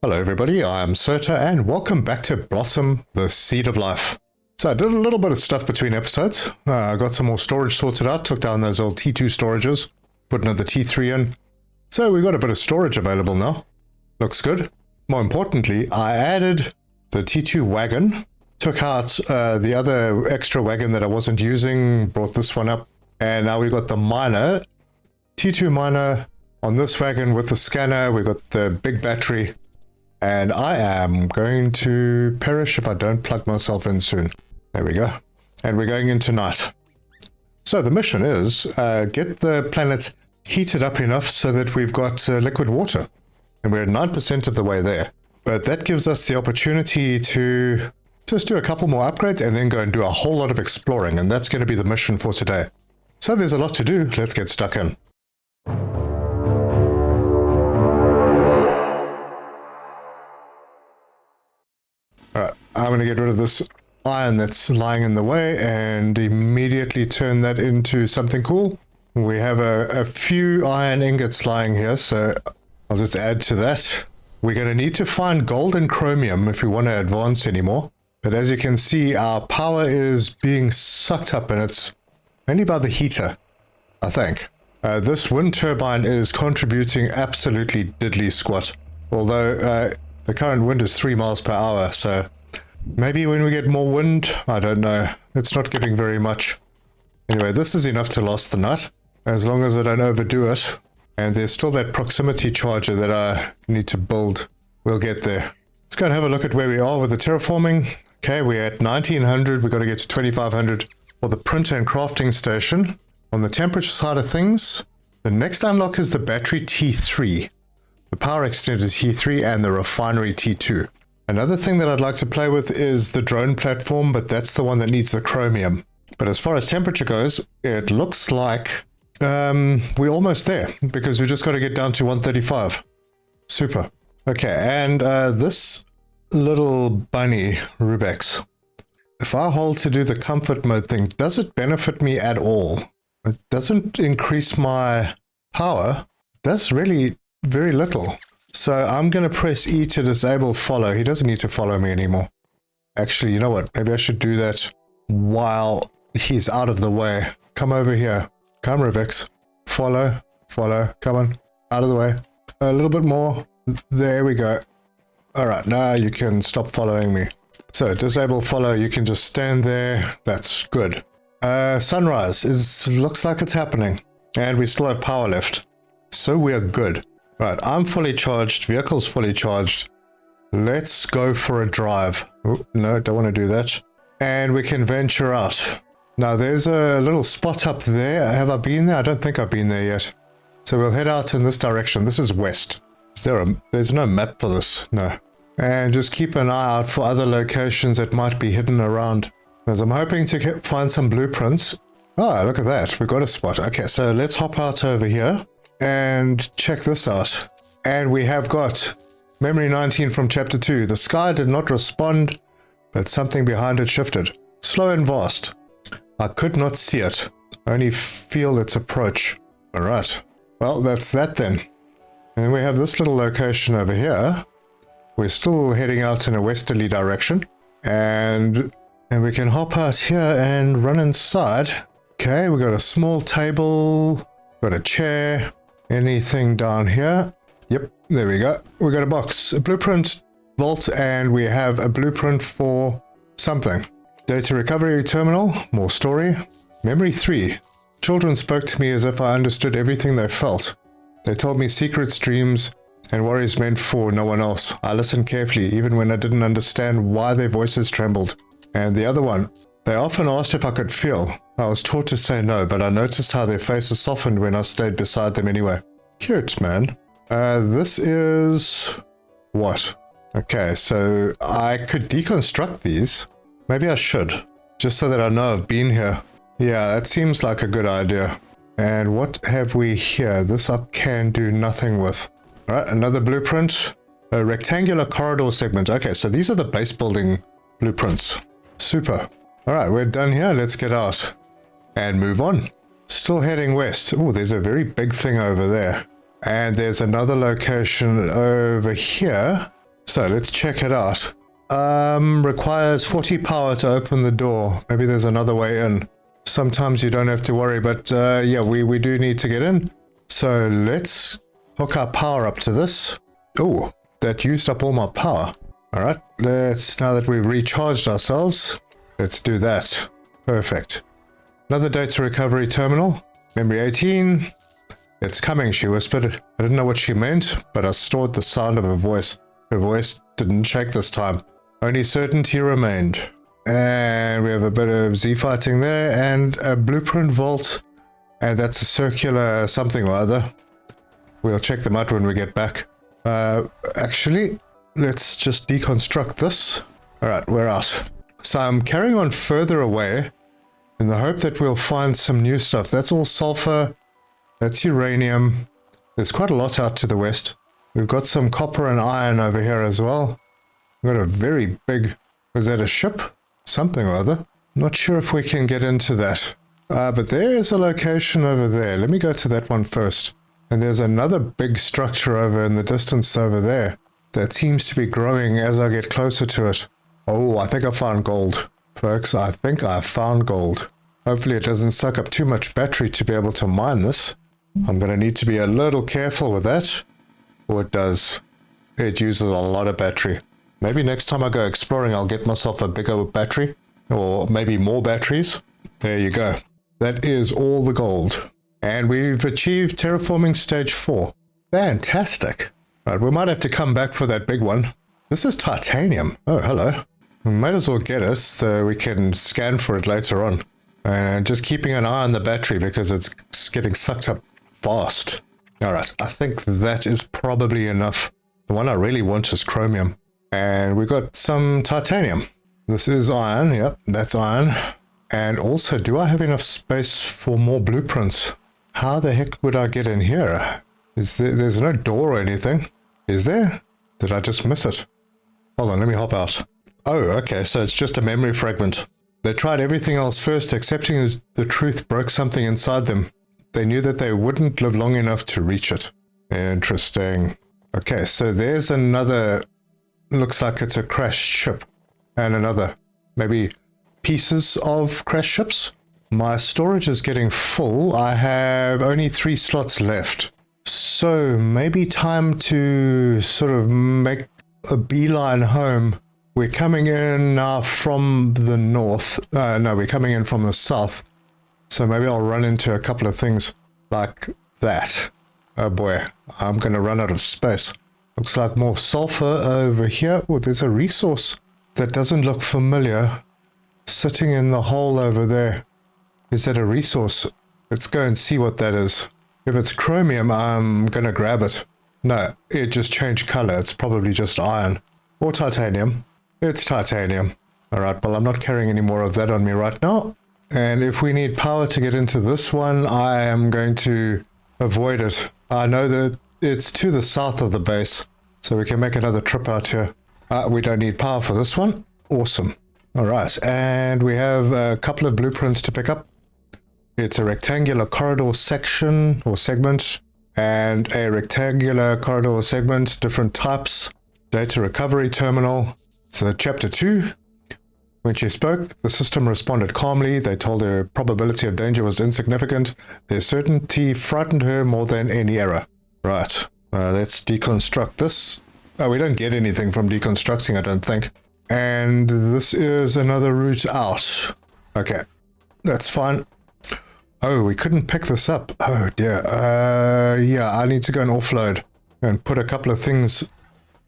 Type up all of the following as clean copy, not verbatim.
Hello everybody, I'm Sota and welcome back to Blossom, the Seed of Life. So I did a little bit of stuff between episodes. I got some more storage sorted out, took down those old T2 storages, put another T3 in. So we've got a bit of storage available now. Looks good. More importantly, I added the T2 wagon, took out the other extra wagon that I wasn't using, brought this one up, and now we've got the miner, T2 miner on this wagon with the scanner. We've got the big battery. And I am going to perish if I don't plug myself in soon. There we go. And we're going into night. So the mission is get the planet heated up enough so that we've got liquid water. And we're at 9% of the way there. But that gives us the opportunity to just do a couple more upgrades and then go and do a whole lot of exploring. And that's going to be the mission for today. So there's a lot to do. Let's get stuck in. Alright, I'm going to get rid of this iron that's lying in the way and immediately turn that into something cool. We have a few iron ingots lying here, so I'll just add to that. We're going to need to find gold and chromium if we want to advance anymore. But as you can see, our power is being sucked up and it's only by the heater, I think. This wind turbine is contributing absolutely diddly squat. Although the current wind is 3 miles per hour, so maybe when we get more wind, I don't know. It's not giving very much. Anyway, this is enough to last the night, as long as I don't overdo it. And there's still that proximity charger that I need to build. We'll get there. Let's go and have a look at where we are with the terraforming. Okay, we're at 1900. We've got to get to 2500 for the printer and crafting station. On the temperature side of things, the next unlock is the battery T3. The power extender is T3 and the refinery T2. Another thing that I'd like to play with is the drone platform, but that's the one that needs the chromium. But as far as temperature goes, it looks like we're almost there because we just got to get down to 135. Super. Okay, and this little bunny, Rubex, if I hold to do the comfort mode thing, does it benefit me at all? It doesn't increase my power. That's really very little. So I'm going to press E to disable follow. He doesn't need to follow me anymore. Actually, you know what? Maybe I should do that while he's out of the way. Come over here. Come, Rubex. Follow. Follow. Come on. Out of the way. A little bit more. There we go. All right. Now you can stop following me. So disable follow. You can just stand there. That's good. Sunrise looks like it's happening. And we still have power left. So we're good. Right, I'm fully charged, vehicle's fully charged. Let's go for a drive. Oh, no, don't want to do that. And we can venture out. Now there's a little spot up there. Have I been there? I don't think I've been there yet. So we'll head out in this direction. This is west. There's no map for this, no. And just keep an eye out for other locations that might be hidden around. Because I'm hoping to find some blueprints. Oh, look at that. We've got a spot. Okay, so let's hop out over here. And check this out. And we have got memory 19 from chapter 2. The sky did not respond, but something behind it shifted. Slow and vast. I could not see it. I only feel its approach. Alright. Well, that's that then. And we have this little location over here. We're still heading out in a westerly direction. And we can hop out here and run inside. Okay, we got a small table. Got a chair. Anything down here? Yep, there we go. We got a box, a blueprint vault, and we have a blueprint for something. Data recovery terminal, more story. Memory 3. Children spoke to me as if I understood everything they felt. They told me secrets, dreams, and worries meant for no one else. I listened carefully, even when I didn't understand why their voices trembled. And the other one, they often asked if I could feel. I was taught to say no, but I noticed how their faces softened when I stayed beside them anyway. Cute, man. This is... what? Okay, so I could deconstruct these. Maybe I should, just so that I know I've been here. Yeah, that seems like a good idea. And what have we here? This I can do nothing with. Alright, another blueprint. A rectangular corridor segment. Okay, so these are the base building blueprints. Super. Alright, we're done here. Let's get out. And move on. Still heading west. Oh, there's a very big thing over there. And there's another location over here. So let's check it out. Requires 40 power to open the door. Maybe there's another way in. Sometimes you don't have to worry, but yeah, we do need to get in. So let's hook our power up to this. Oh, that used up all my power. All right, now that we've recharged ourselves, let's do that. Perfect. Another data recovery terminal. Memory 18. It's coming, she whispered. I didn't know what she meant, but I stored the sound of her voice. Her voice didn't shake this time. Only certainty remained. And we have a bit of Z fighting there, and a blueprint vault. And that's a circular something or other. We'll check them out when we get back. Actually, let's just deconstruct this. Alright, we're out. So I'm carrying on further away in the hope that we'll find some new stuff. That's all sulfur. That's uranium. There's quite a lot out to the west. We've got some copper and iron over here as well. We've got a very big... Was that a ship? Something or other. Not sure if we can get into that. But there is a location over there. Let me go to that one first. And there's another big structure over in the distance over there that seems to be growing as I get closer to it. Oh, I think I found gold. Folks, I think I found gold. Hopefully it doesn't suck up too much battery to be able to mine this. I'm going to need to be a little careful with that. Or it does. It uses a lot of battery. Maybe next time I go exploring, I'll get myself a bigger battery. Or maybe more batteries. There you go. That is all the gold. And we've achieved terraforming stage 4. Fantastic. Right, we might have to come back for that big one. This is titanium. Oh, hello. We might as well get it so we can scan for it later on. And just keeping an eye on the battery because it's getting sucked up fast. Alright, I think that is probably enough. The one I really want is chromium. And we got some titanium. This is iron. Yep, that's iron. And also, do I have enough space for more blueprints? How the heck would I get in here? There's no door or anything. Is there? Did I just miss it? Hold on, let me hop out. Oh, okay, so it's just a memory fragment. They tried everything else first, accepting the truth broke something inside them. They knew that they wouldn't live long enough to reach it. Interesting. Okay, so there's another... Looks like it's a crashed ship. And another. Maybe pieces of crashed ships? My storage is getting full. I have only 3 slots left. So maybe time to sort of make a beeline home. We're coming in now from the north. No, we're coming in from the south. So maybe I'll run into a couple of things like that. Oh boy, I'm going to run out of space. Looks like more sulfur over here. Oh, there's a resource that doesn't look familiar sitting in the hole over there. Is that a resource? Let's go and see what that is. If it's chromium, I'm going to grab it. No, it just changed color. It's probably just iron. Or titanium. It's titanium. Alright, well, I'm not carrying any more of that on me right now. And if we need power to get into this one, I am going to avoid it. I know that it's to the south of the base, so we can make another trip out here. We don't need power for this one. Awesome. Alright, and we have a couple of blueprints to pick up. It's a rectangular corridor section or segment, and a rectangular corridor segment, different types. Data recovery terminal. So chapter 2. When she spoke, the system responded calmly. They told her probability of danger was insignificant. Their certainty frightened her more than any error. Right, let's deconstruct this. Oh, we don't get anything from deconstructing, I don't think. And this is another route out. Okay, that's fine. Oh, we couldn't pick this up. Oh dear. Yeah, I need to go and offload and put a couple of things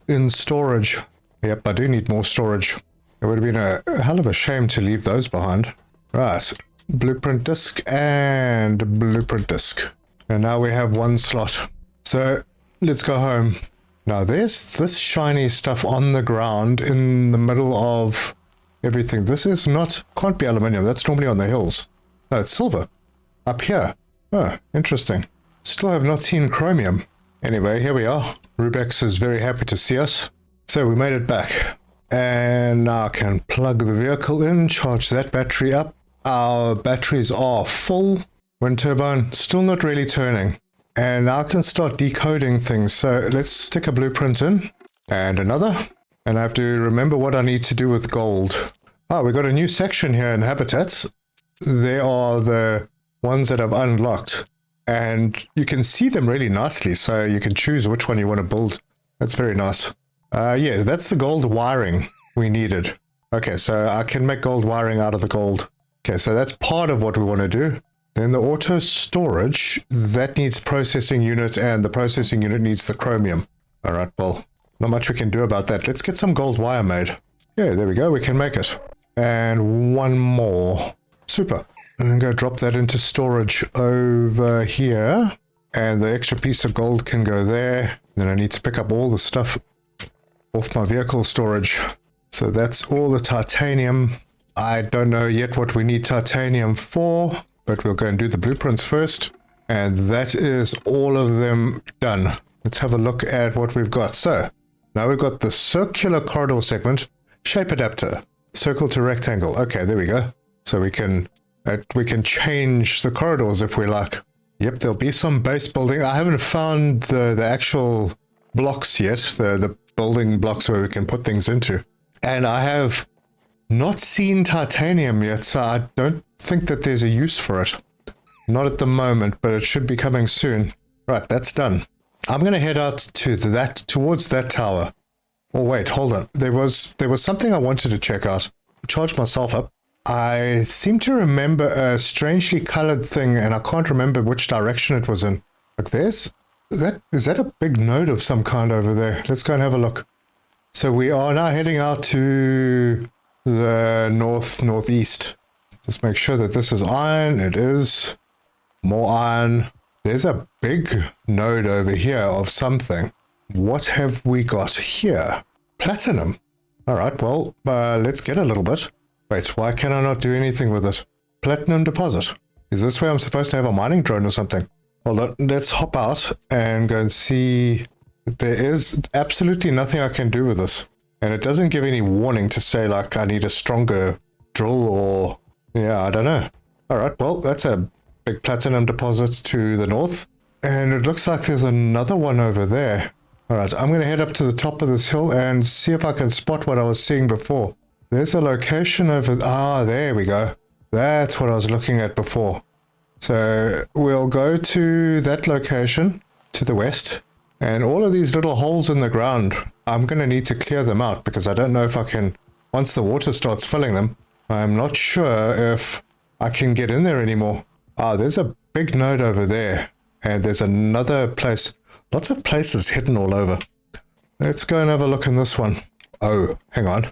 in storage. Yep, I do need more storage. It would have been a hell of a shame to leave those behind. Right, blueprint disk and blueprint disk. And now we have 1 slot. So let's go home. Now there's this shiny stuff on the ground in the middle of everything. This is not, can't be aluminium. That's normally on the hills. No, it's silver. Up here. Oh, interesting. Still have not seen chromium. Anyway, here we are. Rubex is very happy to see us. So we made it back. And now I can plug the vehicle in, charge that battery up. Our batteries are full. Wind turbine still not really turning. And now I can start decoding things. So let's stick a blueprint in. And another. And I have to remember what I need to do with gold. Oh, we got a new section here in habitats. They are the ones that I've unlocked. And you can see them really nicely, so you can choose which one you want to build. That's very nice. Yeah, that's the gold wiring we needed. Okay, so I can make gold wiring out of the gold. Okay, so that's part of what we want to do. Then the auto storage, that needs processing unit, and the processing unit needs the chromium. All right, well, not much we can do about that. Let's get some gold wire made. Yeah, there we go. We can make it. And one more. Super. I'm going to drop that into storage over here. And the extra piece of gold can go there. Then I need to pick up all the stuff off my vehicle storage. So that's all the titanium. I don't know yet what we need titanium for, but we'll go and do the blueprints first. And that is all of them done. Let's have a look at what we've got. So now we've got the circular corridor segment, shape adapter, circle to rectangle. Okay, there we go. So we can change the corridors if we like. Yep, there'll be some base building. I haven't found the actual blocks yet, the building blocks where we can put things into. And I have not seen titanium yet, so I don't think that there's a use for it. Not at the moment, but it should be coming soon. Right, that's done. I'm going to head out to towards that tower. Oh wait, hold on. There was something I wanted to check out. Charge myself up. I seem to remember a strangely colored thing, and I can't remember which direction it was in. Like is that a big node of some kind over there? Let's go and have a look. So we are now heading out to the northeast. Just make sure that this is iron. It is. More iron. There's a big node over here of something. What have we got here? Platinum. All right, well, let's get a little bit. Wait, why can I not do anything with it? Platinum deposit. Is this where I'm supposed to have a mining drone or something? Well, let's hop out and go and see. There is absolutely nothing I can do with this. And it doesn't give any warning to say, like, I need a stronger drill or... Yeah, I don't know. All right, well, that's a big platinum deposit to the north. And it looks like there's another one over there. All right, I'm going to head up to the top of this hill and see if I can spot what I was seeing before. There's a location over... Ah, there we go. That's what I was looking at before. So we'll go to that location to the west. And all of these little holes in the ground, I'm going to need to clear them out because I don't know if I can... Once the water starts filling them, I'm not sure if I can get in there anymore. Ah, there's a big node over there. And there's another place. Lots of places hidden all over. Let's go and have a look in this one. Oh, hang on.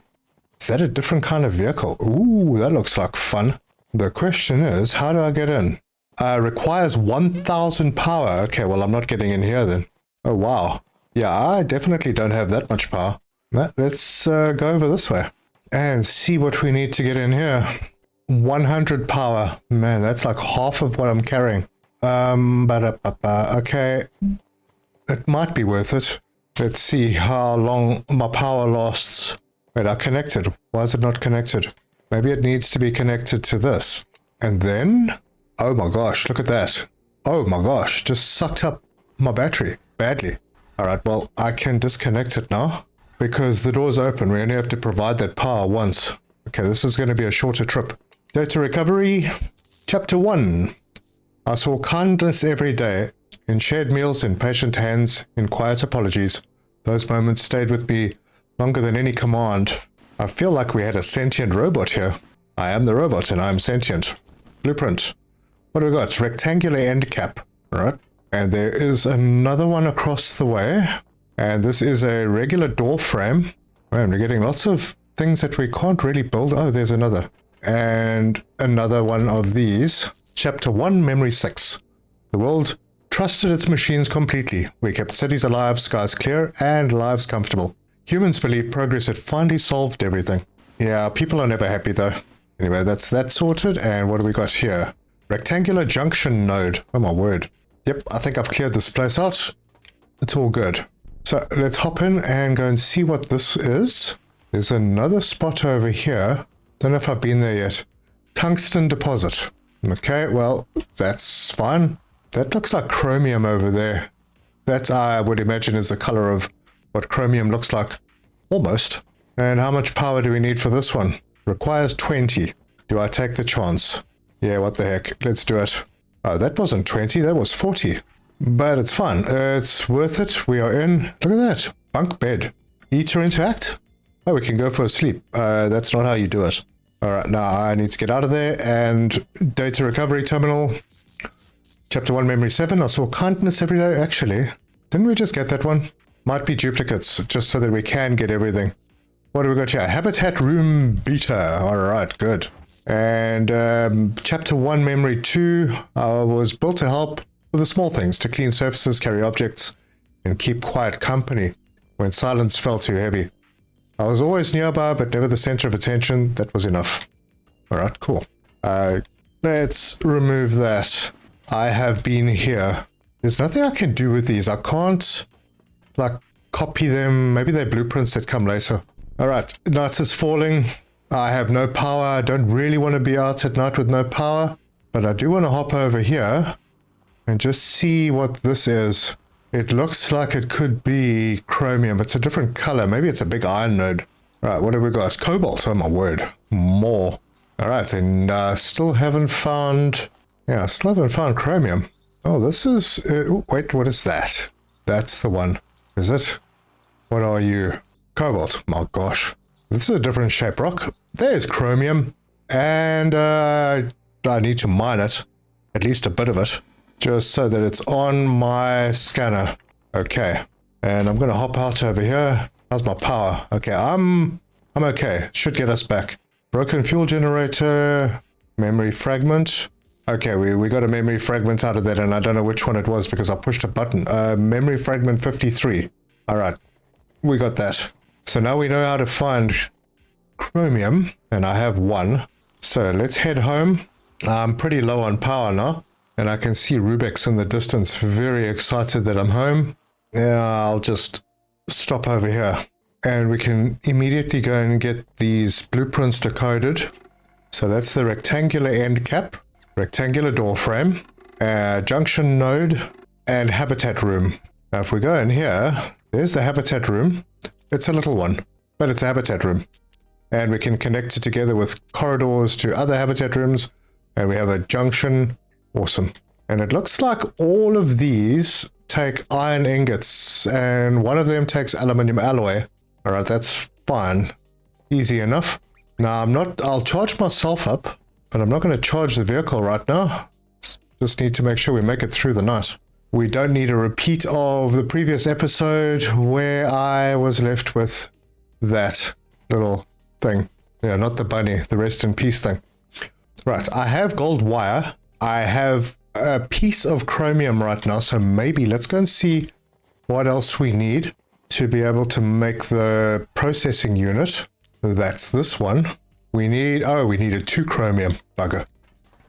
Is that a different kind of vehicle? Ooh, that looks like fun. The question is, how do I get in? Requires 1,000 power. Okay, well, I'm not getting in here then. Oh, wow. Yeah, I definitely don't have that much power. Let's go over this way and see what we need to get in here. 100 power. Man, that's like half of what I'm carrying. Okay. It might be worth it. Let's see how long my power lasts. Wait, I connected. Why is it not connected? Maybe it needs to be connected to this. And then... Oh my gosh, look at that. Oh my gosh, just sucked up my battery. Badly. Alright, well, I can disconnect it now. Because the door's open. We only have to provide that power once. Okay, this is going to be a shorter trip. Data recovery. Chapter 1. I saw kindness every day. In shared meals, in patient hands, in quiet apologies. Those moments stayed with me longer than any command. I feel like we had a sentient robot here. I am the robot and I am sentient. Blueprint. What do we got? Rectangular end cap. Alright. And there is another one across the way. And this is a regular door frame. Man, we're getting lots of things that we can't really build. Oh, there's another. And another one of these. Chapter 1, Memory 6. The world trusted its machines completely. We kept cities alive, skies clear, and lives comfortable. Humans believed progress had finally solved everything. Yeah, people are never happy though. Anyway, that's that sorted. And what do we got here? Rectangular junction node. Oh my word. Yep, I think I've cleared this place out. It's all good. So let's hop in and go and see what this is. There's another spot over here. Don't know if I've been there yet. Tungsten deposit. Okay, well, that's fine. That looks like chromium over there. That I would imagine is the color of what chromium looks like. Almost. And how much power do we need for this one? Requires 20. Do I take the chance? Yeah, what the heck. Let's do it. Oh, that wasn't 20, that was 40. But it's fun. It's worth it. We are in. Look at that. Bunk bed. Eat or interact? Oh, we can go for a sleep. That's not how you do it. Alright, now I need to get out of there. And data recovery terminal. Chapter 1, memory 7. I saw kindness every day. Actually, didn't we just get that one? Might be duplicates, just so that we can get everything. What do we got here? Habitat room beta. Alright, good. And chapter 1, memory 2 was built to help with the small things, to clean surfaces, carry objects, and keep quiet company when silence felt too heavy. I was always nearby, but never the center of attention. That was enough. Alright, cool. Let's remove that. I have been here. There's nothing I can do with these. I can't, like, copy them. Maybe they're blueprints that come later. Alright, night is falling. I have no power. I don't really want to be out at night with no power. But I do want to hop over here and just see what this is. It looks like it could be chromium. It's a different color. Maybe it's a big iron node. Alright, what have we got? Cobalt. Oh my word. More. Alright, and still haven't found... Yeah, I still haven't found chromium. Oh, this is... wait, what is that? That's the one. Is it? What are you? Cobalt. My gosh. This is a different shape rock. There's chromium. And I need to mine it. At least a bit of it. Just so that it's on my scanner. Okay. And I'm going to hop out over here. How's my power? Okay, I'm okay. Should get us back. Broken fuel generator. Memory fragment. Okay, we got a memory fragment out of that, and I don't know which one it was because I pushed a button. Memory fragment 53. Alright, we got that. So now we know how to find chromium, and I have one. So let's head home. I'm pretty low on power now, and I can see Rubik's in the distance. Very excited that I'm home. Yeah, I'll just stop over here. And we can immediately go and get these blueprints decoded. So that's the rectangular end cap. Rectangular door frame, junction node, and habitat room. Now if we go in here, there's the habitat room. It's a little one, but it's a habitat room. And we can connect it together with corridors to other habitat rooms. And we have a junction. Awesome. And it looks like all of these take iron ingots, and one of them takes aluminum alloy. Alright, that's fine. Easy enough. Now I'll charge myself up. But I'm not going to charge the vehicle right now. Just need to make sure we make it through the night. We don't need a repeat of the previous episode where I was left with that little thing. Yeah, not the bunny, the rest in peace thing. Right, I have gold wire. I have a piece of chromium right now, so maybe let's go and see what else we need to be able to make the processing unit. That's this one. We needed 2 chromium. Bugger.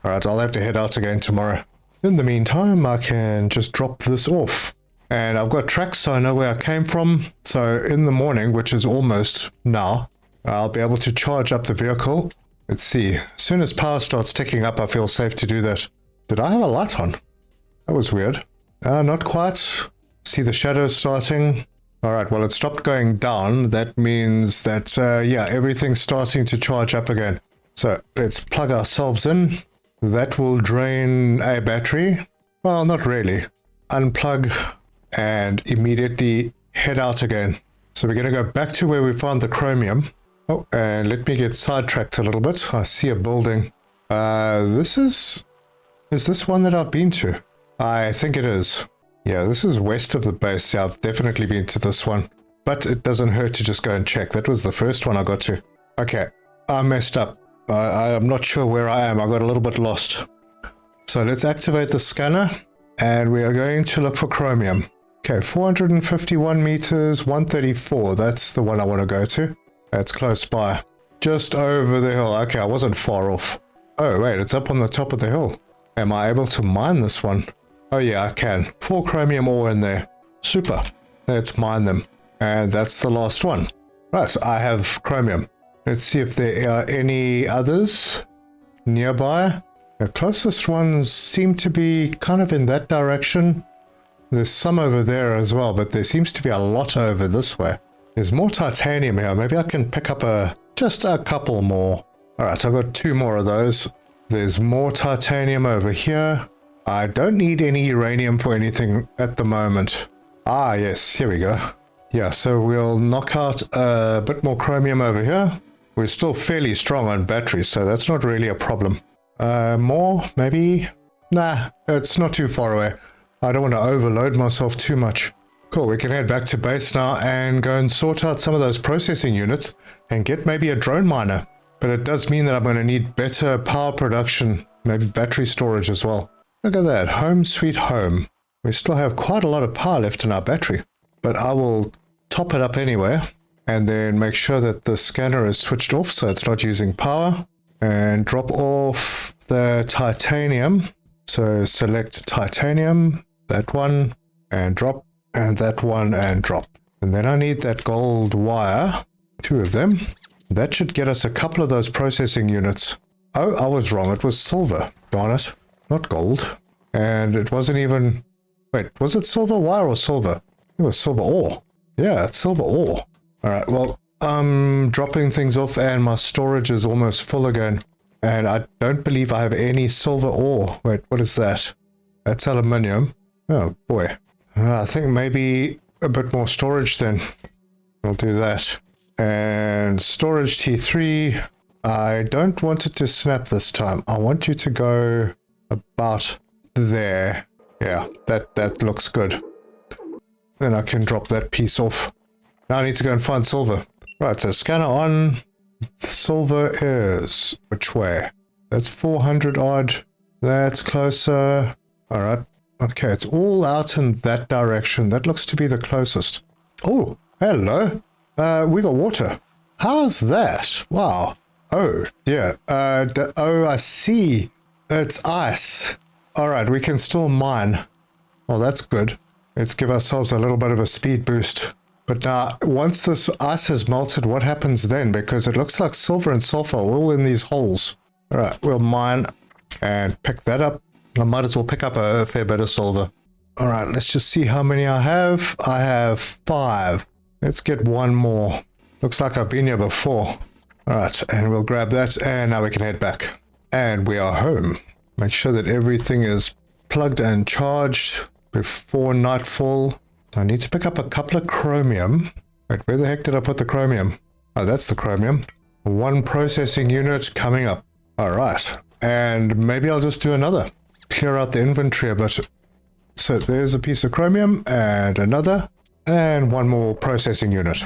Alright, I'll have to head out again tomorrow. In the meantime, I can just drop this off. And I've got tracks so I know where I came from. So in the morning, which is almost now, I'll be able to charge up the vehicle. Let's see. As soon as power starts ticking up, I feel safe to do that. Did I have a light on? That was weird. Not quite. See the shadows starting. Alright, well, it stopped going down. That means that, yeah, everything's starting to charge up again. So let's plug ourselves in. That will drain a battery. Well, not really. Unplug and immediately head out again. So we're going to go back to where we found the chromium. Oh, and let me get sidetracked a little bit. I see a building. Is this one that I've been to? I think it is. Yeah, this is west of the base. Yeah, I've definitely been to this one. But it doesn't hurt to just go and check. That was the first one I got to. Okay, I messed up. I'm not sure where I am. I got a little bit lost. So let's activate the scanner. And we are going to look for chromium. Okay, 451 meters, 134. That's the one I want to go to. That's close by. Just over the hill. Okay, I wasn't far off. Oh, wait, it's up on the top of the hill. Am I able to mine this one? Oh yeah, I can. 4 chromium ore in there. Super. Let's mine them. And that's the last one. Right, I have chromium. Let's see if there are any others nearby. The closest ones seem to be kind of in that direction. There's some over there as well, but there seems to be a lot over this way. There's more titanium here. Maybe I can pick up just a couple more. All right, so I've got 2 more of those. There's more titanium over here. I don't need any uranium for anything at the moment. Ah, yes, here we go. Yeah, so we'll knock out a bit more chromium over here. We're still fairly strong on batteries, so that's not really a problem. More, maybe? Nah, it's not too far away. I don't want to overload myself too much. Cool, we can head back to base now and go and sort out some of those processing units and get maybe a drone miner. But it does mean that I'm going to need better power production, maybe battery storage as well. Look at that, home sweet home. We still have quite a lot of power left in our battery, but I will top it up anyway and then make sure that the scanner is switched off so it's not using power, and drop off the titanium. So select titanium, that one, and drop, and that one, and drop. And then I need that gold wire, 2 of them. That should get us a couple of those processing units. Oh, I was wrong. It was silver. Darn it. Not gold. And it wasn't even... Wait, was it silver wire or silver? It was silver ore. Yeah, it's silver ore. Alright, well, I'm dropping things off and my storage is almost full again. And I don't believe I have any silver ore. Wait, what is that? That's aluminium. Oh, boy. I think maybe a bit more storage then. We'll do that. And storage T3. I don't want it to snap this time. I want you to go about there. Yeah, that looks good. Then I can drop that piece off. Now I need to go and find silver. Right, so scanner on. Silver is which way? That's 400 odd. That's closer. All right. Okay, it's all out in that direction. That looks to be the closest. Oh, hello. We got water. How's that? Wow. Oh, yeah. Oh, I see. It's ice. All right, we can still mine. Well, that's good. Let's give ourselves a little bit of a speed boost. But now, once this ice has melted, what happens then? Because it looks like silver and sulfur are all in these holes. All right, we'll mine and pick that up. I might as well pick up a fair bit of silver. All right, let's just see how many I have. I have 5. Let's get 1 more. Looks like I've been here before. All right, and we'll grab that, and now we can head back. And we are home. Make sure that everything is plugged and charged before nightfall. I need to pick up a couple of chromium. Wait, where the heck did I put the chromium? Oh, that's the chromium. 1 processing unit coming up. All right, and maybe I'll just do another. Clear out the inventory a bit. So there's a piece of chromium and another, and 1 more processing unit.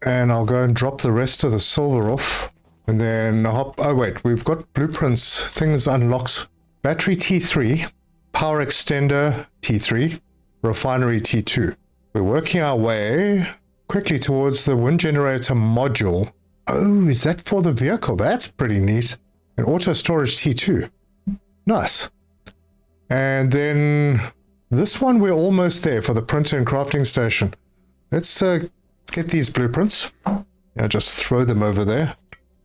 And I'll go and drop the rest of the silver off. And then hop... Oh, wait, we've got blueprints, things unlocked. Battery T3, power extender T3, refinery T2. We're working our way quickly towards the wind generator module. Oh, is that for the vehicle? That's pretty neat. And auto storage T2. Nice. And then this one, we're almost there for the printer and crafting station. Let's get these blueprints. Yeah, just throw them over there.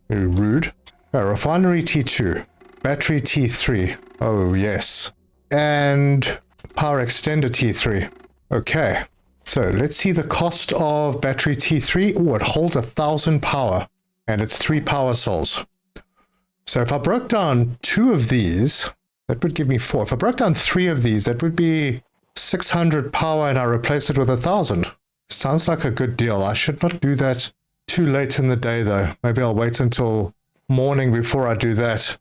Very rude. Refinery T2. Battery T3. Oh, yes. And power extender T3. Okay. So let's see the cost of battery T3. Oh, it holds 1,000 power. And it's 3 power cells. So if I broke down 2 of these, that would give me 4. If I broke down 3 of these, that would be 600 power and I replace it with 1,000. Sounds like a good deal. I should not do that too late in the day though. Maybe I'll wait until morning before I do that.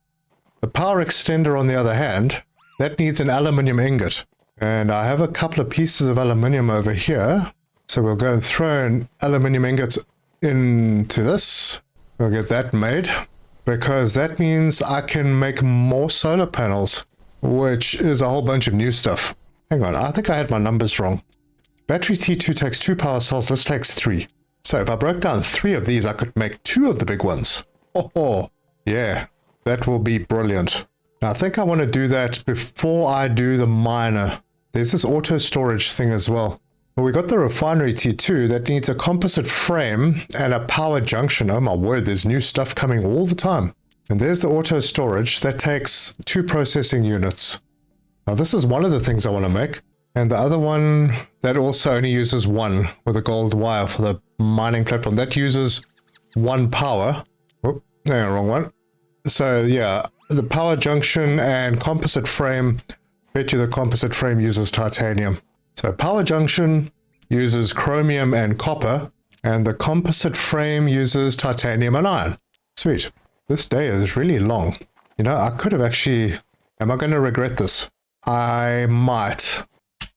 The power extender on the other hand, that needs an aluminium ingot. And I have a couple of pieces of aluminium over here. So we'll go and throw an aluminium ingot into this. We'll get that made. Because that means I can make more solar panels, which is a whole bunch of new stuff. Hang on, I think I had my numbers wrong. Battery T2 takes 2 power cells, this takes 3. So if I broke down 3 of these, I could make 2 of the big ones. Oh, yeah, that will be brilliant. Now, I think I want to do that before I do the miner. There's this auto storage thing as well. Well, we got the refinery T2 that needs a composite frame and a power junction. Oh my word, there's new stuff coming all the time. And there's the auto storage that takes 2 processing units. Now this is one of the things I want to make. And the other one, that also only uses one with a gold wire for the mining platform. That uses one power. Oh, no, wrong one. So yeah, the power junction and composite frame, bet you the composite frame uses titanium. So power junction uses chromium and copper, and the composite frame uses titanium and iron. Sweet. This day is really long. You know, I could have actually... Am I going to regret this? I might,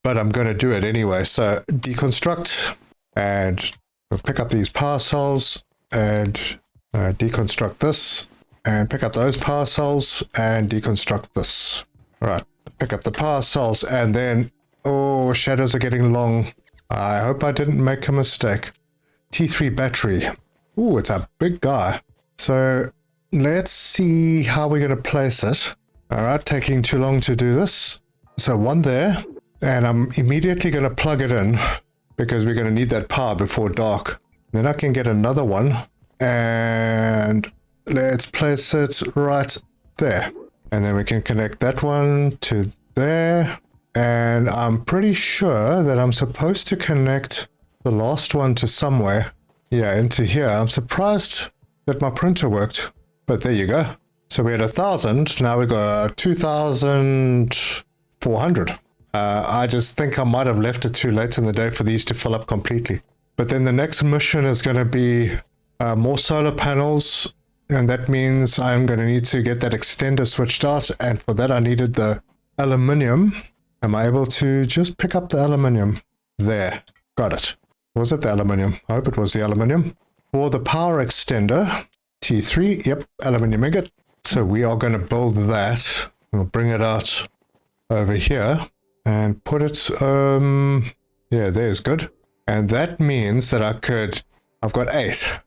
but I'm going to do it anyway. So deconstruct, and we'll pick up these power cells, and deconstruct this, and pick up those power cells, and deconstruct this. All right, pick up the power cells, and then... Oh, shadows are getting long. I hope I didn't make a mistake. T3 battery. Ooh, it's a big guy. So let's see how we're going to place it. All right, taking too long to do this. So one there, and I'm immediately going to plug it in because we're going to need that power before dark. Then I can get another one, and let's place it right there. And then we can connect that one to there. And I'm pretty sure that I'm supposed to connect the last one to somewhere. Yeah, into here. I'm surprised that my printer worked, but there you go. So we had 1,000, now we got 2,400. I just think I might have left it too late in the day for these to fill up completely. But then the next mission is going to be more solar panels, and that means I'm going to need to get that extender switched out, and for that I needed the aluminium. Am I able to just pick up the aluminium? There, got it. Was it the aluminium? I hope it was the aluminium. For the power extender, T3, yep, aluminium ingot. So we are going to build that. We'll bring it out over here and put it, yeah, there's good. And that means that I've got 8.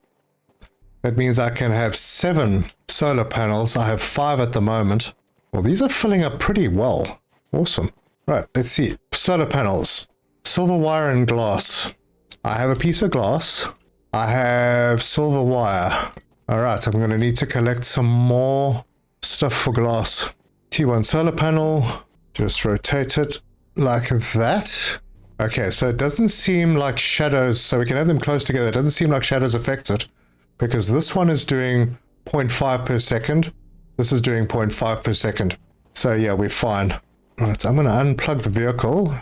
That means I can have 7 solar panels. I have 5 at the moment. Well, these are filling up pretty well. Awesome. Right, let's see. Solar panels. Silver wire and glass. I have a piece of glass. I have silver wire. Alright, I'm going to need to collect some more stuff for glass. T1 solar panel. Just rotate it like that. Okay, so it doesn't seem like shadows, so we can have them close together. It doesn't seem like shadows affect it, because this one is doing 0.5 per second. This is doing 0.5 per second. So yeah, we're fine. Right, so I'm going to unplug the vehicle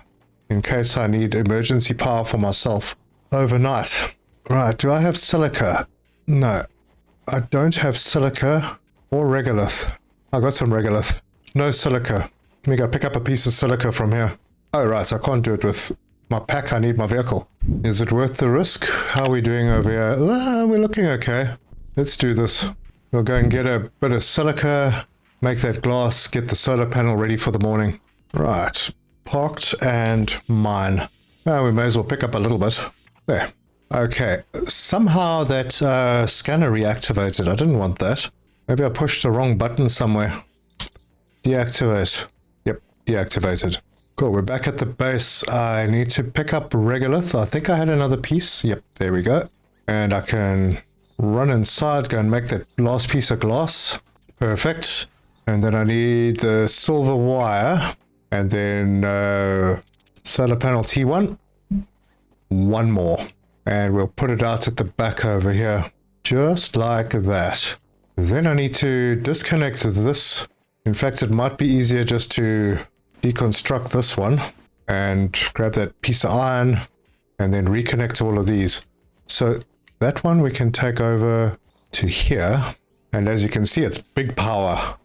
in case I need emergency power for myself overnight. Right, do I have silica? No, I don't have silica or regolith. I got some regolith. No silica. Let me go pick up a piece of silica from here. Oh, right, so I can't do it with my pack. I need my vehicle. Is it worth the risk? How are we doing over here? We're looking okay. Let's do this. We'll go and get a bit of silica. Make that glass, get the solar panel ready for the morning. Right, parked and mine. Oh, we may as well pick up a little bit. There. Okay, somehow that scanner reactivated. I didn't want that. Maybe I pushed the wrong button somewhere. Deactivate. Yep, deactivated. Cool, we're back at the base. I need to pick up regolith. I think I had another piece. Yep, there we go. And I can run inside, go and make that last piece of glass. Perfect. And then I need the silver wire, and then solar panel T1. One more. And we'll put it out at the back over here. Just like that. Then I need to disconnect this. In fact, it might be easier just to deconstruct this one and grab that piece of iron and then reconnect all of these. So that one we can take over to here. And as you can see, it's big power.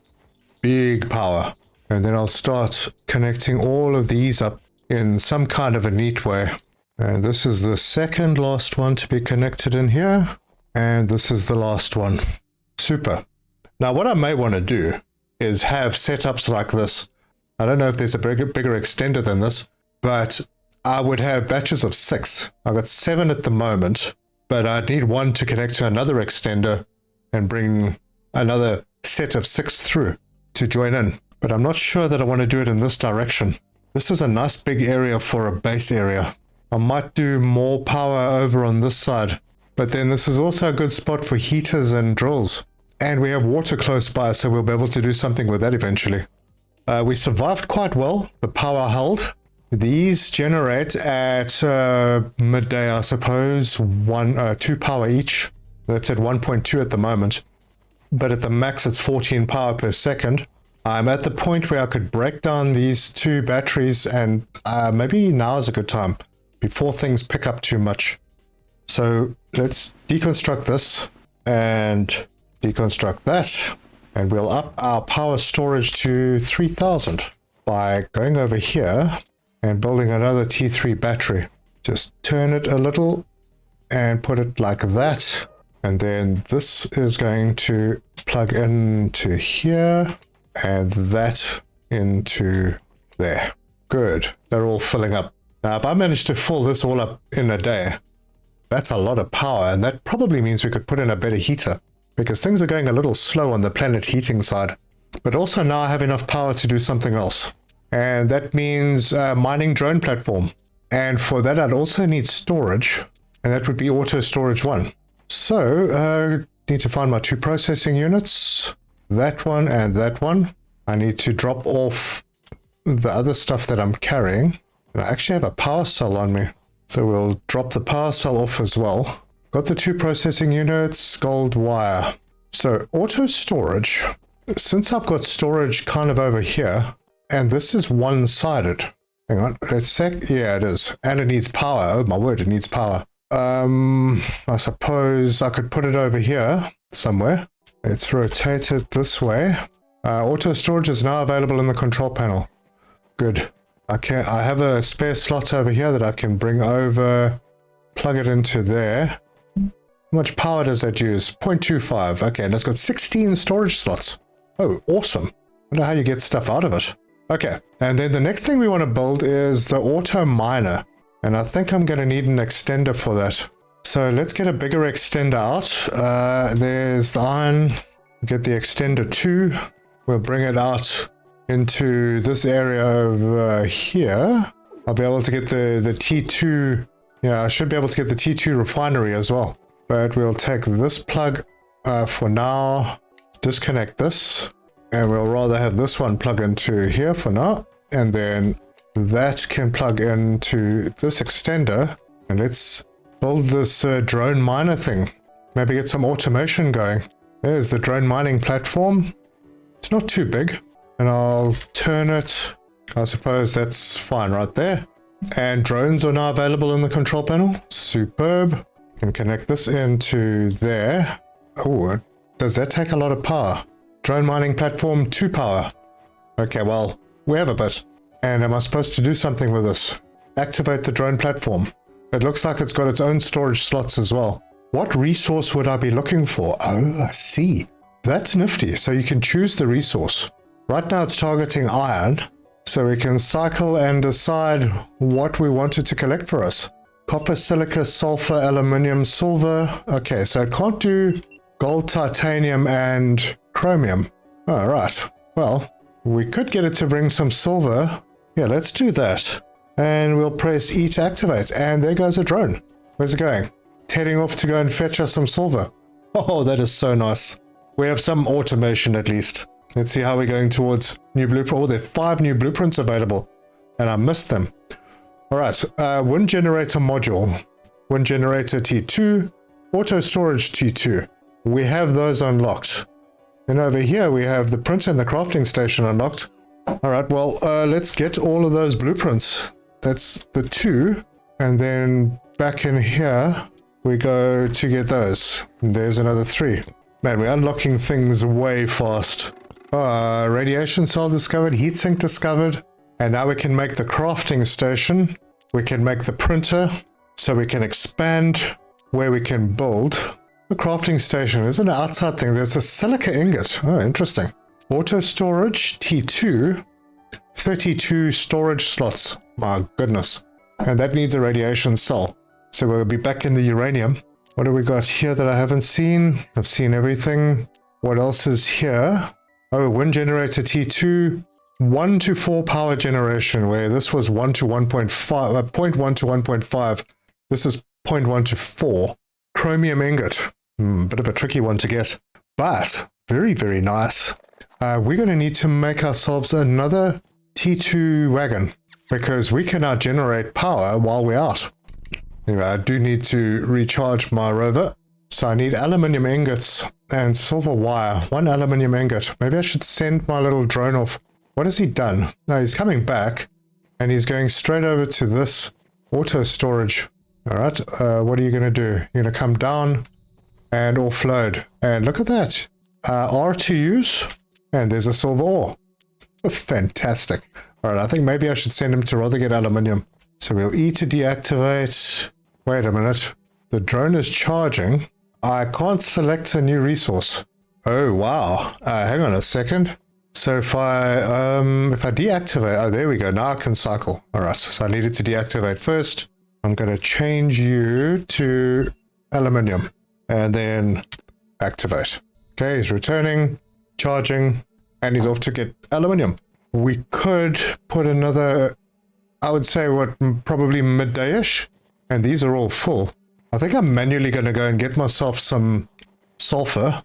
Big power. And then I'll start connecting all of these up in some kind of a neat way. And this is the second last one to be connected in here. And this is the last one. Super. Now what I may want to do is have setups like this. I don't know if there's a bigger extender than this, but I would have batches of 6. I've got 7 at the moment, but I need one to connect to another extender and bring another set of 6 through to join in. But I'm not sure that I want to do it in this direction. This is a nice big area for a base area. I might do more power over on this side, but then this is also a good spot for heaters and drills. And we have water close by, so we'll be able to do something with that eventually. We survived quite well. The power held. These generate at midday, I suppose, 2 power each. That's at 1.2 at the moment. But at the max, it's 14 power per second. I'm at the point where I could break down these 2 batteries, and maybe now is a good time before things pick up too much. So let's deconstruct this and deconstruct that, and we'll up our power storage to 3000 by going over here and building another T3 battery. Just turn it a little and put it like that. And then this is going to plug into here and that into there. Good. They're all filling up. Now, if I manage to fill this all up in a day, that's a lot of power. And that probably means we could put in a better heater, because things are going a little slow on the planet heating side. But also now I have enough power to do something else. And that means mining drone platform. And for that, I'd also need storage. And that would be auto storage 1. So, need to find my 2 processing units. That one and that one. I need to drop off the other stuff that I'm carrying. And I actually have a power cell on me. So we'll drop the power cell off as well. Got the 2 processing units, gold wire. So auto storage. Since I've got storage kind of over here, and this is one-sided. Hang on, let's check. Yeah, it is. And it needs power. Oh my word, it needs power. I suppose I could put it over here somewhere. Let's rotate it this way. Auto storage is now available in the control panel. Good. I have a spare slot over here that I can bring over, plug it into there. How much power does that use? 0.25. Okay, and it's got 16 storage slots. Oh, awesome. I wonder how you get stuff out of it. Okay, and then the next thing we want to build is the auto miner. And I think I'm going to need an extender for that. So let's get a bigger extender out. There's the iron. Get the extender 2. We'll bring it out into this area over here. I'll be able to get the T2. Yeah, I should be able to get the T2 refinery as well. But we'll take this plug for now. Disconnect this. And we'll rather have this one plug into here for now. And then that can plug into this extender. And let's build this drone miner thing. Maybe get some automation going. There's the drone mining platform. It's not too big. And I'll turn it. I suppose that's fine right there. And drones are now available in the control panel. Superb. Can connect this into there. Oh, does that take a lot of power? Drone mining platform 2 power. Okay, well, we have a bit. And am I supposed to do something with this? Activate the drone platform. It looks like it's got its own storage slots as well. What resource would I be looking for? Oh, I see. That's nifty. So you can choose the resource. Right now it's targeting iron. So we can cycle and decide what we wanted to collect for us. Copper, silica, sulfur, aluminium, silver. Okay, so it can't do gold, titanium, and chromium. All right. Well, we could get it to bring some silver. Yeah, let's do that. And we'll press E to activate. And there goes a drone. Where's it going? It's heading off to go and fetch us some silver. Oh, that is so nice. We have some automation at least. Let's see how we're going towards new blueprint. Oh, there are 5 new blueprints available. And I missed them. All right. Wind generator module. Wind generator T2. Auto storage T2. We have those unlocked. Then over here we have the printer and the crafting station unlocked. All right, well, let's get all of those blueprints. That's the 2. And then back in here, we go to get those. And there's another 3. Man, we're unlocking things way fast. Radiation cell discovered, heatsink discovered. And now we can make the crafting station. We can make the printer. So we can expand where we can build. The crafting station is an outside thing. There's a silica ingot. Oh, interesting. Auto storage T2. 32 storage slots. My goodness. And that needs a radiation cell. So we'll be back in the uranium. What do we got here that I haven't seen? I've seen everything. What else is here? Oh, wind generator T2. 1 to 4 power generation, where this was 1 to 1.5, 0.1 to 1.5. This is 0.1 to 4. Chromium ingot. Bit of a tricky one to get, but very, very nice. We're going to need to make ourselves another T2 wagon. because we can now generate power while we're out. Anyway, I do need to recharge my rover. So I need aluminium ingots and silver wire. 1 aluminium ingot. Maybe I should send my little drone off. What has he done? No, he's coming back and he's going straight over to this auto storage. All right, what are you going to do? You're going to come down and offload. And look at that. R to use. And there's a silver ore. Fantastic. All right, I think maybe I should send him to rather get aluminium. So we'll E to deactivate. Wait a minute. The drone is charging. I can't select a new resource. Oh, wow. Hang on a second. So if I deactivate, oh, there we go. Now I can cycle. All right. So I needed to deactivate first. I'm going to change you to aluminium and then activate. Okay. He's returning, charging, and he's off to get aluminium. We could put another, I would say probably midday-ish. And these are all full. I think I'm manually going to go and get myself some sulfur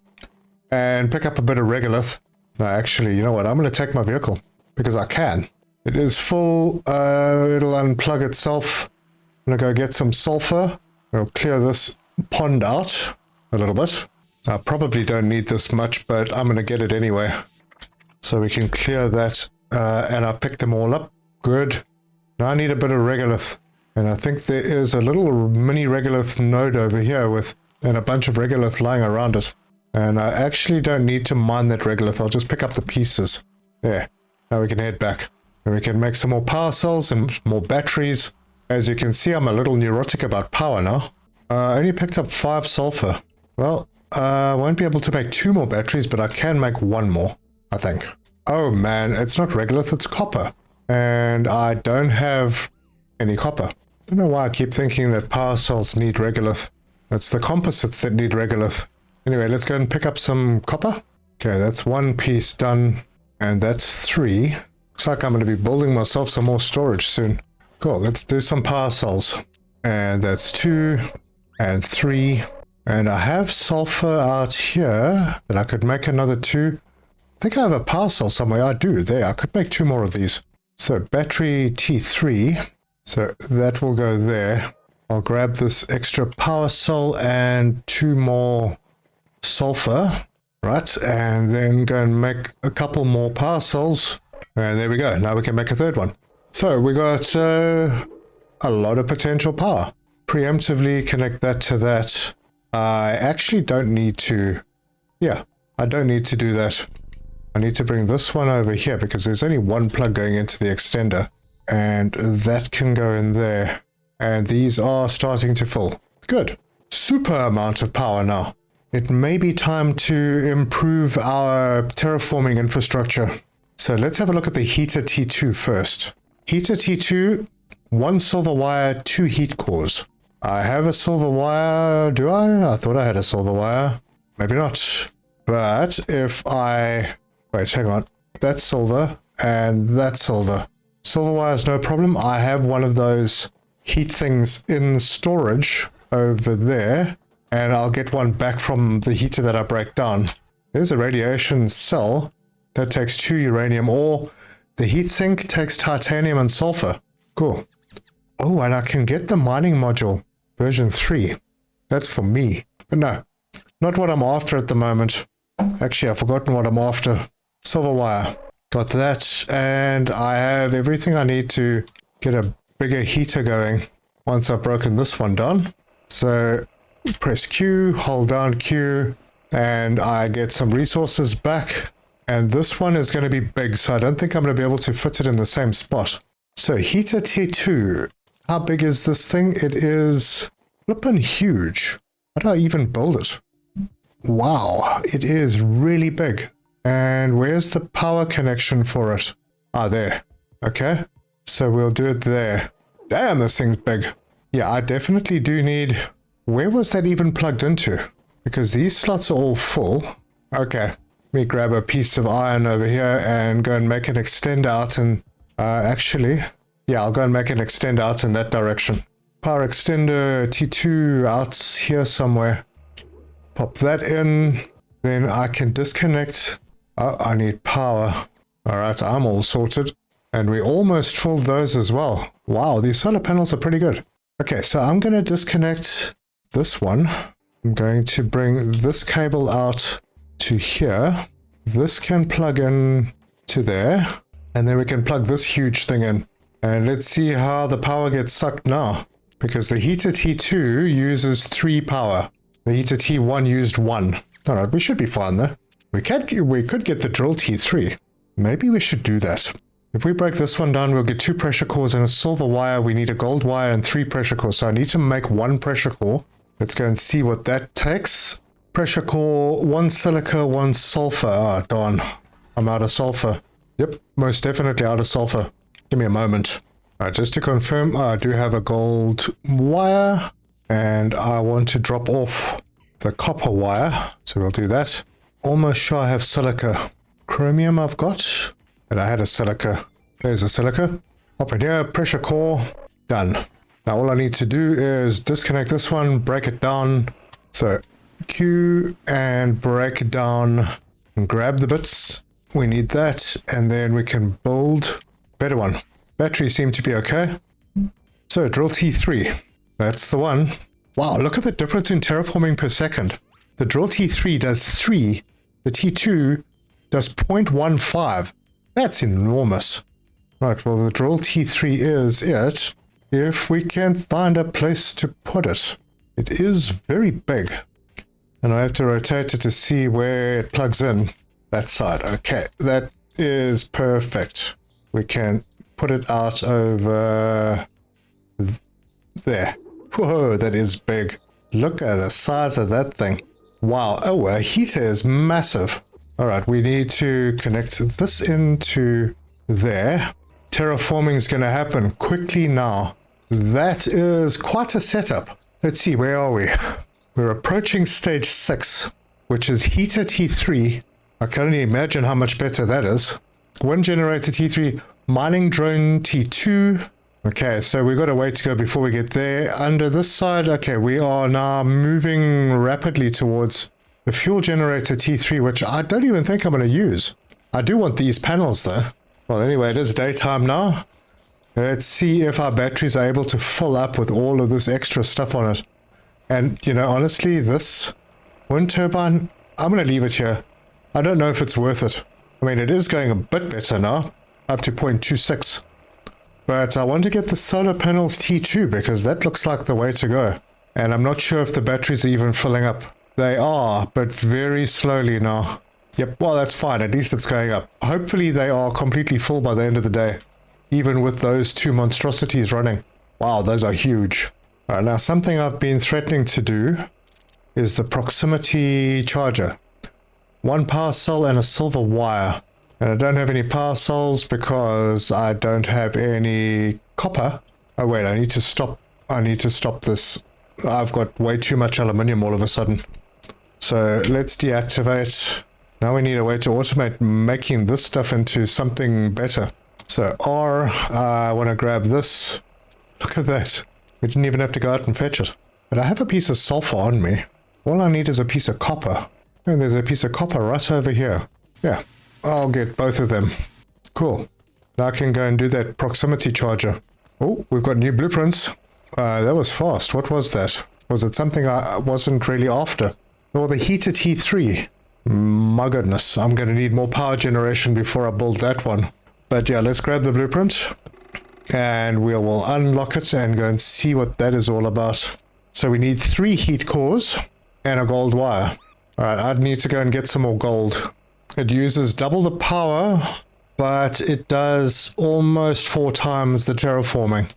and pick up a bit of regolith. No, actually, you know what? I'm going to take my vehicle because I can. It is full. It'll unplug itself. I'm going to go get some sulfur. We'll clear this pond out a little bit. I probably don't need this much, but I'm going to get it anyway. So we can clear that. And I've picked them all up. Good. Now I need a bit of regolith. And I think there is a little mini regolith node over here and a bunch of regolith lying around it. And I actually don't need to mine that regolith. I'll just pick up the pieces. There. Now we can head back. And we can make some more power cells and more batteries. As you can see, I'm a little neurotic about power now. I only picked up 5 sulfur. Well, I won't be able to make 2 more batteries, but I can make 1 more, I think. Oh man, it's not regolith, it's copper. And I don't have any copper. I don't know why I keep thinking that power cells need regolith. It's the composites that need regolith. Anyway, let's go and pick up some copper. Okay, that's 1 piece done. And that's 3. Looks like I'm going to be building myself some more storage soon. Cool, let's do some power cells. And that's 2 and 3. And I have sulfur out here that I could make another 2. I think I have a power cell somewhere. I do, there. I could make 2 more of these. So battery T3. So that will go there. I'll grab this extra power cell and 2 more sulfur, right? And then go and make a couple more power cells. And there we go. Now we can make a 3rd one. So we got a lot of potential power. Preemptively connect that to that. I actually don't need to, I don't need to do that. I need to bring this one over here because there's only 1 plug going into the extender. And that can go in there. And these are starting to fill. Good. Super amount of power now. It may be time to improve our terraforming infrastructure. So let's have a look at the heater T2 first. Heater T2, 1 silver wire, 2 heat cores. I have a silver wire. Do I? I thought I had a silver wire. Maybe not. But if I... Wait, hang on. That's silver and that's silver. Silver wire is no problem. I have one of those heat things in storage over there. And I'll get one back from the heater that I break down. There's a radiation cell that takes 2 uranium ore. The heatsink takes titanium and sulfur. Cool. Oh, and I can get the mining module. Version 3. That's for me. But no, not what I'm after at the moment. Actually, I've forgotten what I'm after. Silver wire. Got that, and I have everything I need to get a bigger heater going once I've broken this one down. So press Q, hold down Q, and I get some resources back. And this one is going to be big, so I don't think I'm going to be able to fit it in the same spot. So heater T2. How big is this thing? It is flippin' huge. How do I even build it? Wow, it is really big. And where's the power connection for it? Ah, there. Okay. So we'll do it there. Damn, this thing's big. Yeah, I definitely do need... Where was that even plugged into? Because these slots are all full. Okay. Let me grab a piece of iron over here and go and make an extend out and... actually... Yeah, I'll go and make an extend out in that direction. Power extender T2 out here somewhere. Pop that in. Then I can disconnect... Oh, I need power. Alright, I'm all sorted. And we almost filled those as well. Wow, these solar panels are pretty good. Okay, so I'm going to disconnect this one. I'm going to bring this cable out to here. This can plug in to there. And then we can plug this huge thing in. And let's see how the power gets sucked now. Because the heater T2 uses 3 power. The heater T1 used 1. Alright, we should be fine there. We could get the drill T3. Maybe we should do that. If we break this one down, we'll get 2 pressure cores and a silver wire. We need a gold wire and 3 pressure cores. So I need to make 1 pressure core. Let's go and see what that takes. Pressure core, 1 silica, 1 sulfur. Ah, darn. I'm out of sulfur. Yep, most definitely out of sulfur. Give me a moment. Alright, just to confirm, I do have a gold wire. And I want to drop off the copper wire. So we'll do that. Almost sure I have silica. Chromium I've got. And I had a silica. There's a silica. Up in here, pressure core. Done. Now all I need to do is disconnect this one, break it down. So Q and break it down and grab the bits. We need that. And then we can build a better one. Batteries seem to be okay. So drill T3. That's the one. Wow, look at the difference in terraforming per second. The drill T3 does 3. The T2 does 0.15. That's enormous. Right, well, the drill T3 is it. If we can find a place to put it. It is very big. And I have to rotate it to see where it plugs in. That side. Okay, that is perfect. We can put it out over there. Whoa, that is big. Look at the size of that thing. Wow. Oh, a heater is massive. All right, we need to connect this into there. Terraforming is going to happen quickly now. That is quite a setup. Let's see, where are we? We're approaching stage 6, which is heater T3. I can only imagine how much better that is. Wind generator T3, mining drone T2. Okay, so we've got a way to go before we get there. Under this side, okay, we are now moving rapidly towards the fuel generator T3, which I don't even think I'm going to use. I do want these panels though. Well, anyway, it is daytime now. Let's see if our batteries are able to fill up with all of this extra stuff on it. And, you know, honestly, this wind turbine, I'm going to leave it here. I don't know if it's worth it. I mean, it is going a bit better now, up to 0.26. But I want to get the solar panels T2 because that looks like the way to go. And I'm not sure if the batteries are even filling up. They are, but very slowly now. Yep, well, that's fine. At least it's going up. Hopefully they are completely full by the end of the day. Even with those 2 monstrosities running. Wow, those are huge. All right, now something I've been threatening to do is the proximity charger. 1 power cell and a silver wire. And I don't have any power cells because I don't have any copper. Oh wait, I need to stop this. I've got way too much aluminium all of a sudden. So let's deactivate. Now we need a way to automate making this stuff into something better. So R, I want to grab this. Look at that. We didn't even have to go out and fetch it. But I have a piece of sulfur on me. All I need is a piece of copper. And there's a piece of copper right over here. Yeah. I'll get both of them. Cool. Now I can go and do that proximity charger. Oh, we've got new blueprints. That was fast. What was that? Was it something I wasn't really after? Or the heater T3. My goodness, I'm going to need more power generation before I build that one. But yeah, let's grab the blueprint. And we will unlock it and go and see what that is all about. So we need 3 heat cores and a gold wire. Alright, I'd need to go and get some more gold. It uses double the power, but it does almost 4 times the terraforming.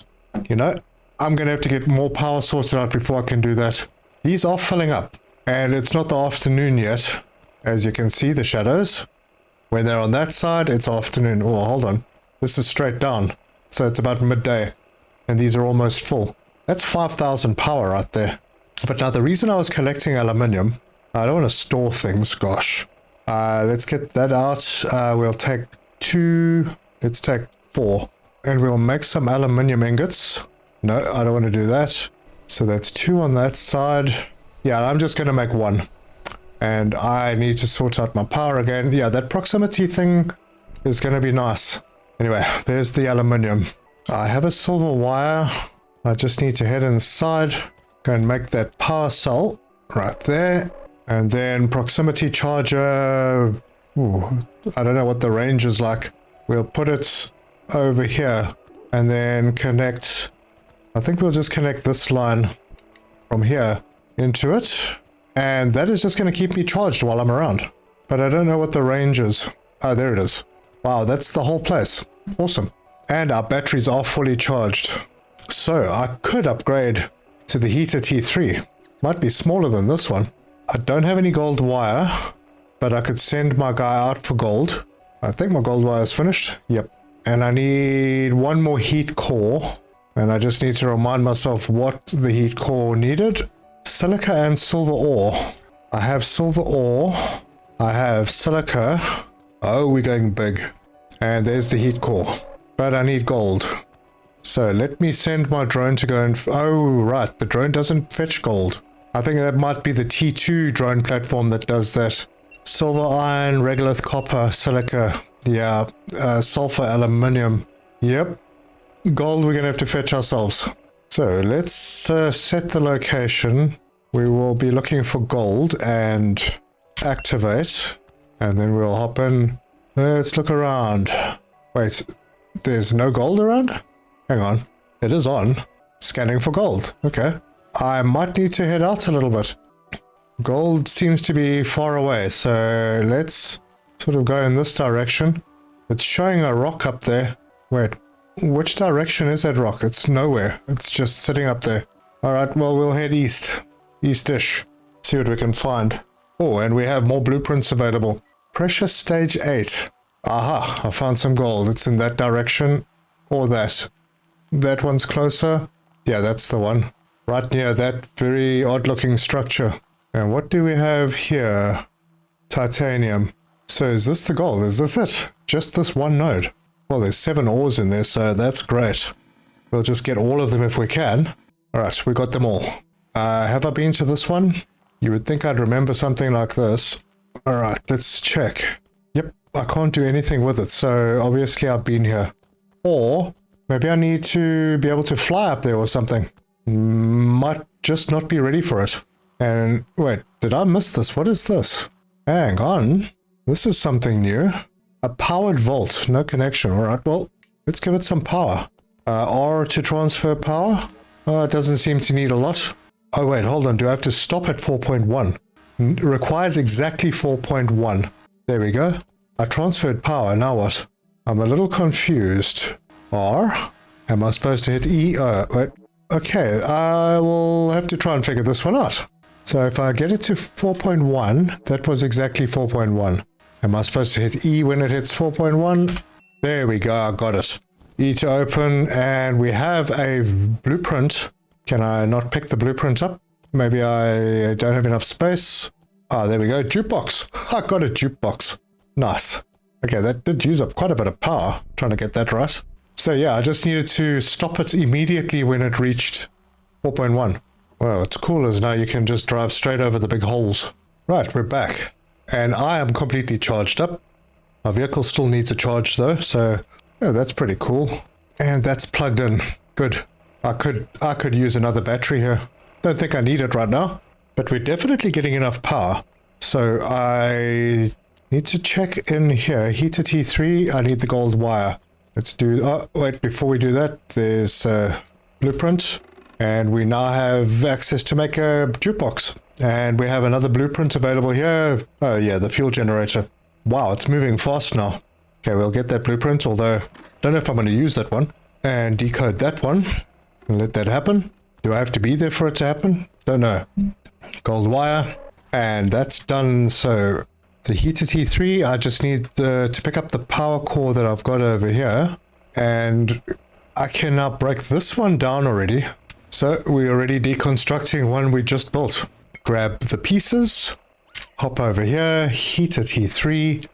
You know, I'm going to have to get more power sorted out before I can do that. These are filling up, and it's not the afternoon yet. As you can see, the shadows. When they're on that side, it's afternoon. Oh, hold on. This is straight down. So it's about midday, and these are almost full. That's 5,000 power right there. But now the reason I was collecting aluminium, I don't want to store things, gosh. Let's get that out. We'll take 2. Let's take 4. And we'll make some aluminium ingots. No, I don't want to do that. So that's 2 on that side. Yeah, I'm just going to make 1. And I need to sort out my power again. Yeah, that proximity thing is going to be nice. Anyway, there's the aluminium. I have a silver wire. I just need to head inside. Go and make that power cell right there. And then proximity charger. Ooh, I don't know what the range is like. We'll put it over here and then connect. I think we'll just connect this line from here into it. And that is just going to keep me charged while I'm around. But I don't know what the range is. Oh, there it is. Wow, that's the whole place. Awesome. And our batteries are fully charged. So I could upgrade to the heater T3. Might be smaller than this one. I don't have any gold wire, but I could send my guy out for gold. I think my gold wire is finished. Yep. And I need one more heat core. And I just need to remind myself what the heat core needed. Silica and silver ore. I have silver ore. I have silica. Oh, we're going big. And there's the heat core. But I need gold. So let me send my drone to go and... Oh, right. The drone doesn't fetch gold. I think that might be the T2 drone platform that does that. Silver, iron, regolith, copper, silica. Yeah. Sulfur, aluminium. Yep. Gold we're going to have to fetch ourselves. So let's set the location. We will be looking for gold and activate. And then we'll hop in. Let's look around. Wait, there's no gold around? Hang on. It is on. Scanning for gold. Okay. I might need to head out a little bit. Gold seems to be far away, so let's sort of go in this direction. It's showing a rock up there. Wait, which direction is that rock? It's nowhere. It's just sitting up there. Alright, well, we'll head east. East-ish. See what we can find. Oh, and we have more blueprints available. Precious stage 8. Aha, I found some gold. It's in that direction. Or that. That one's closer. Yeah, that's the one. Right near that very odd-looking structure. And what do we have here? Titanium. So is this the gold? Is this it? Just this one node? Well, there's 7 ores in there, so that's great. We'll just get all of them if we can. Alright, we got them all. Have I been to this one? You would think I'd remember something like this. Alright, let's check. Yep, I can't do anything with it, so obviously I've been here. Or maybe I need to be able to fly up there or something. Might just not be ready for it. And wait, did I miss this? What is this? Hang on. This is something new. A powered vault. No connection. Alright, well, let's give it some power. R to transfer power. It doesn't seem to need a lot. Oh wait, hold on. Do I have to stop at 4.1? Requires exactly 4.1. There we go. I transferred power. Now what? I'm a little confused. R? Am I supposed to hit E? Wait. Okay, I will have to try and figure this one out. So if I get it to 4.1, that was exactly 4.1. Am I supposed to hit E when it hits 4.1? There we go, I got it. E to open, and we have a blueprint. Can I not pick the blueprint up? Maybe I don't have enough space. Ah, there we go, jukebox. I got a jukebox. Nice. Okay, that did use up quite a bit of power, trying to get that right. So yeah, I just needed to stop it immediately when it reached 4.1. Well, what's cool is now you can just drive straight over the big holes. Right, we're back. And I am completely charged up. My vehicle still needs a charge though, so yeah, that's pretty cool. And that's plugged in. Good. I could use another battery here. Don't think I need it right now, but we're definitely getting enough power. So I need to check in here. Heater T3, I need the gold wire. Let's do... Oh, wait, before we do that, there's a blueprint. And we now have access to make a jukebox. And we have another blueprint available here. Oh, yeah, the fuel generator. Wow, it's moving fast now. Okay, we'll get that blueprint, although don't know if I'm going to use that one. And decode that one. And let that happen. Do I have to be there for it to happen? Don't know. Gold wire. And that's done, so... The heater T3, I just need to pick up the power core that I've got over here. And I can now break this one down already. So we're already deconstructing one we just built. Grab the pieces. Hop over here. Heater T3.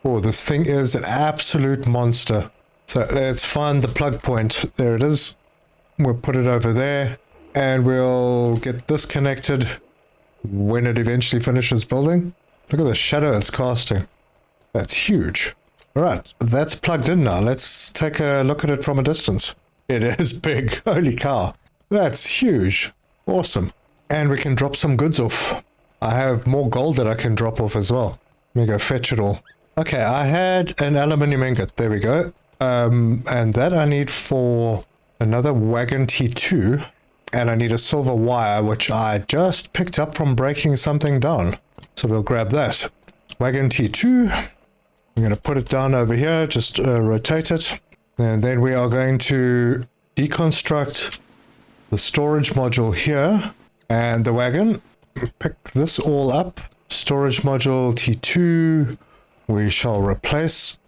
Oh, this thing is an absolute monster. So let's find the plug point. There it is. We'll put it over there. And we'll get this connected when it eventually finishes building. Look at the shadow it's casting. That's huge. All right, that's plugged in now. Let's take a look at it from a distance. It is big. Holy cow. That's huge. Awesome. And we can drop some goods off. I have more gold that I can drop off as well. Let me go fetch it all. Okay, I had an aluminium ingot. There we go. And that I need for another wagon T2. And I need a silver wire, which I just picked up from breaking something down. So we'll grab that. Wagon T2. I'm going to put it down over here. Just rotate it. And then we are going to deconstruct the storage module here. And the wagon. Pick this all up. Storage module T2. We shall replace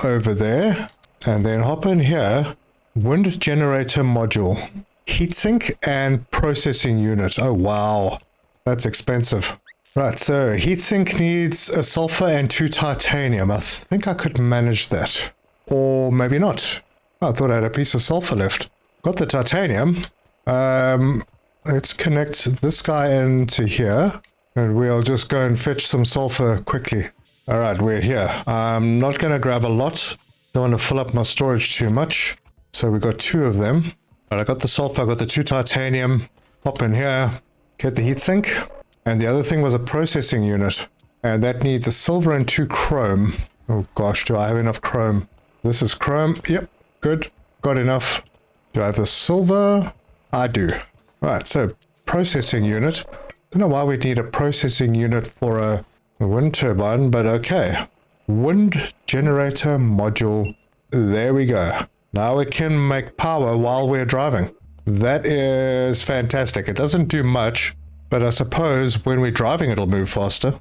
over there. And then hop in here. Wind generator module. Heatsink and processing unit. Oh, wow. That's expensive. Right, so heatsink needs a sulfur and 2 titanium. I think I could manage that. Or maybe not. I thought I had a piece of sulfur left. Got the titanium. Let's connect this guy into here. And we'll just go and fetch some sulfur quickly. All right, we're here. I'm not going to grab a lot. Don't want to fill up my storage too much. So we got 2 of them. All right, I got the sulfur, I got the 2 titanium. Hop in here, get the heatsink. And the other thing was a processing unit. And that needs a silver and 2 chrome. Oh gosh, do I have enough chrome? This is chrome. Yep, good. Got enough. Do I have the silver? I do. All right, so processing unit. Don't know why we'd need a processing unit for a wind turbine, but okay. Wind generator module. There we go. Now we can make power while we're driving. That is fantastic. It doesn't do much, but I suppose when we're driving it'll move faster.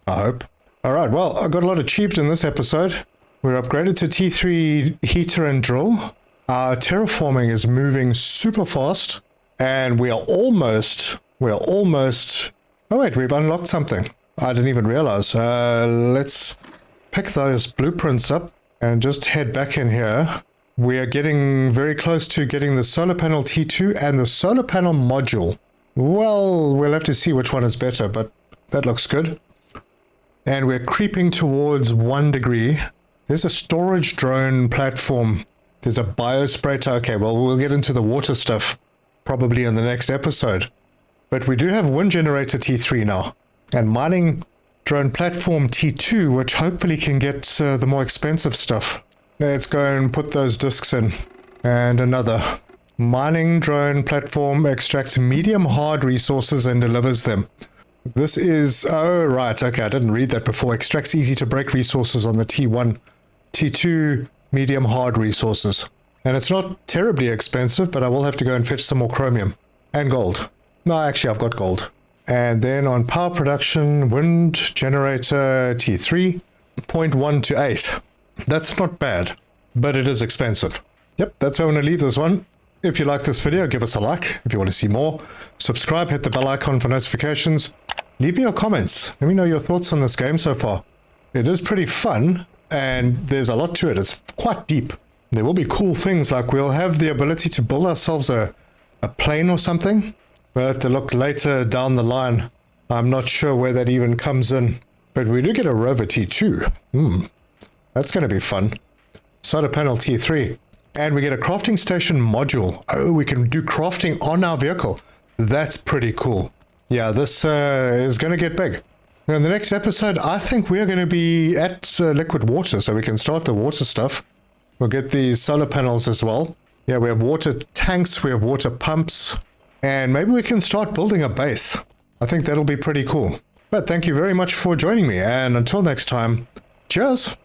I hope. Alright, well, I got a lot achieved in this episode. We're upgraded to T3 heater and drill. Our terraforming is moving super fast. And we are almost... Oh wait, we've unlocked something. I didn't even realize. Let's pick those blueprints up and just head back in here. We are getting very close to getting the solar panel T2 and the solar panel module. Well, we'll have to see which one is better, but that looks good. And we're creeping towards 1 degree. There's a storage drone platform. There's a biosprayer. Okay, well, we'll get into the water stuff probably in the next episode. But we do have wind generator T3 now. And mining drone platform T2, which hopefully can get the more expensive stuff. Let's go and put those discs in. And another. Mining drone platform extracts medium hard resources and delivers them. This is... Oh, right. Okay, I didn't read that before. Extracts easy to break resources on the T1. T2 medium hard resources. And it's not terribly expensive, but I will have to go and fetch some more chromium. And gold. No, actually, I've got gold. And then on power production, wind generator T3, 0.1 to 8. That's not bad, but it is expensive. Yep, that's where I'm going to leave this one. If you like this video, give us a like. If you want to see more, subscribe, hit the bell icon for notifications. Leave me your comments. Let me know your thoughts on this game so far. It is pretty fun, and there's a lot to it. It's quite deep. There will be cool things, like we'll have the ability to build ourselves a plane or something. We'll have to look later down the line. I'm not sure where that even comes in. But we do get a rover T2. That's going to be fun. Solar panel T3. And we get a crafting station module. Oh, we can do crafting on our vehicle. That's pretty cool. Yeah, this is going to get big. In the next episode, I think we're going to be at liquid water, so we can start the water stuff. We'll get the solar panels as well. Yeah, we have water tanks, we have water pumps, and maybe we can start building a base. I think that'll be pretty cool. But thank you very much for joining me, and until next time, cheers!